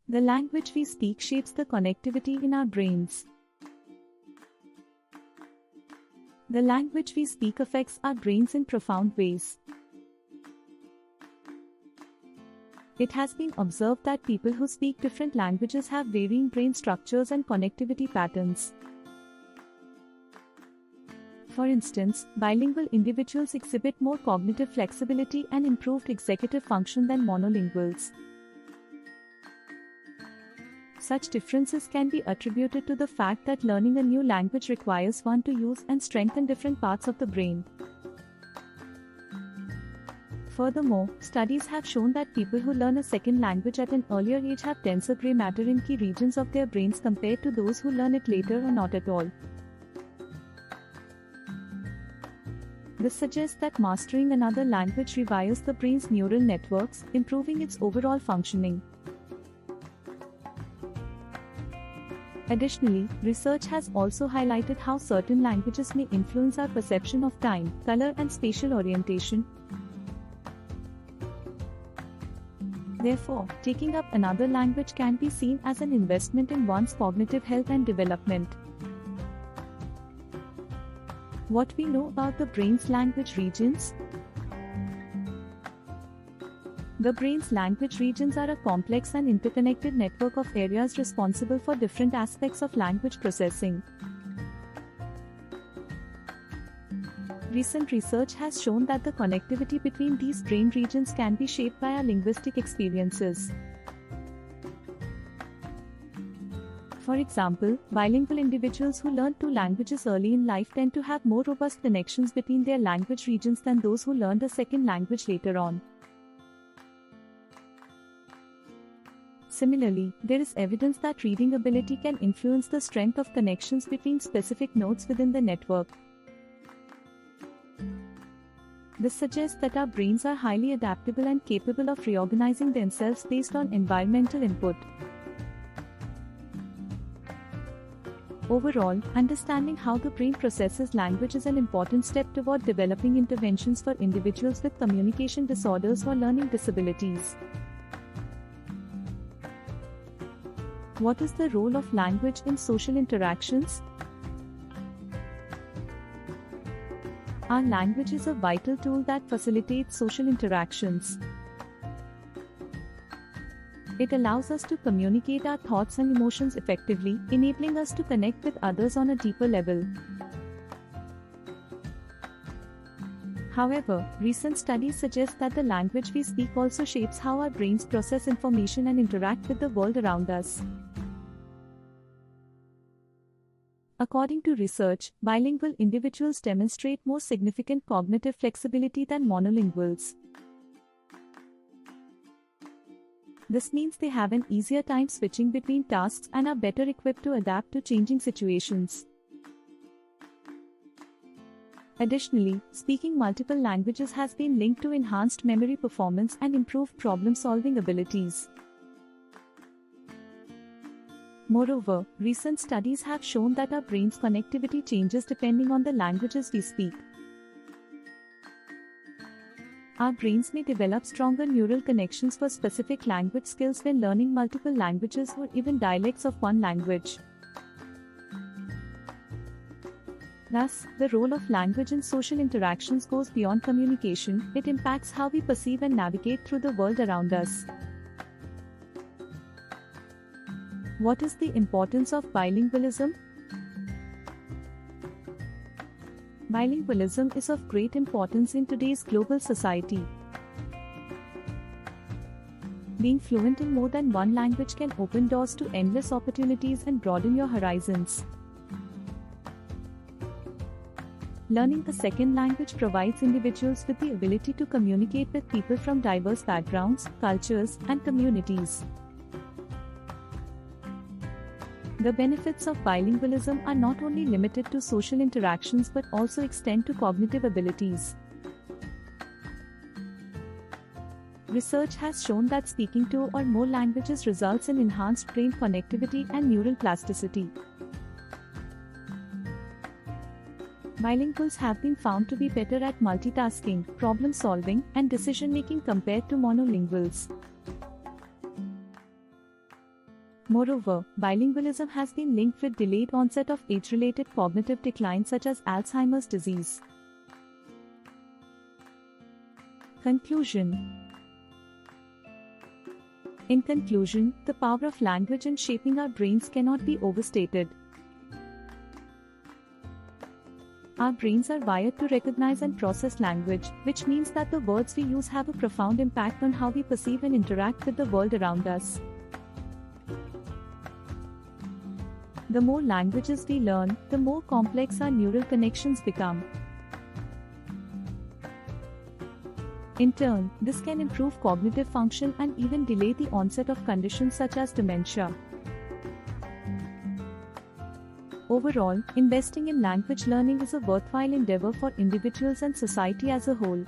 The language we speak shapes the connectivity in our brains. The language we speak affects our brains in profound ways. It has been observed that people who speak different languages have varying brain structures and connectivity patterns. For instance, bilingual individuals exhibit more cognitive flexibility and improved executive function than monolinguals. Such differences can be attributed to the fact that learning a new language requires one to use and strengthen different parts of the brain. Furthermore, studies have shown that people who learn a second language at an earlier age have denser gray matter in key regions of their brains compared to those who learn it later or not at all. This suggests that mastering another language rewires the brain's neural networks, improving its overall functioning. Additionally, research has also highlighted how certain languages may influence our perception of time, color, and spatial orientation. Therefore, taking up another language can be seen as an investment in one's cognitive health and development. What we know about the brain's language regions? The brain's language regions are a complex and interconnected network of areas responsible for different aspects of language processing. Recent research has shown that the connectivity between these brain regions can be shaped by our linguistic experiences. For example, bilingual individuals who learn two languages early in life tend to have more robust connections between their language regions than those who learned a second language later on. Similarly, there is evidence that reading ability can influence the strength of connections between specific nodes within the network. This suggests that our brains are highly adaptable and capable of reorganizing themselves based on environmental input. Overall, understanding how the brain processes language is an important step toward developing interventions for individuals with communication disorders or learning disabilities. What is the role of language in social interactions? Our language is a vital tool that facilitates social interactions. It allows us to communicate our thoughts and emotions effectively, enabling us to connect with others on a deeper level. However, recent studies suggest that the language we speak also shapes how our brains process information and interact with the world around us. According to research, bilingual individuals demonstrate more significant cognitive flexibility than monolinguals. This means they have an easier time switching between tasks and are better equipped to adapt to changing situations. Additionally, speaking multiple languages has been linked to enhanced memory performance and improved problem-solving abilities. Moreover, recent studies have shown that our brain's connectivity changes depending on the languages we speak. Our brains may develop stronger neural connections for specific language skills when learning multiple languages or even dialects of one language. Thus, the role of language in social interactions goes beyond communication. It impacts how we perceive and navigate through the world around us. What is the importance of bilingualism? Bilingualism is of great importance in today's global society. Being fluent in more than one language can open doors to endless opportunities and broaden your horizons. Learning a second language provides individuals with the ability to communicate with people from diverse backgrounds, cultures, and communities. The benefits of bilingualism are not only limited to social interactions but also extend to cognitive abilities. Research has shown that speaking two or more languages results in enhanced brain connectivity and neural plasticity. Bilinguals have been found to be better at multitasking, problem solving, and decision making compared to monolinguals. Moreover, bilingualism has been linked with delayed onset of age-related cognitive decline such as Alzheimer's disease. Conclusion. In conclusion, the power of language in shaping our brains cannot be overstated. Our brains are wired to recognize and process language, which means that the words we use have a profound impact on how we perceive and interact with the world around us. The more languages we learn, the more complex our neural connections become. In turn, this can improve cognitive function and even delay the onset of conditions such as dementia. Overall, investing in language learning is a worthwhile endeavor for individuals and society as a whole.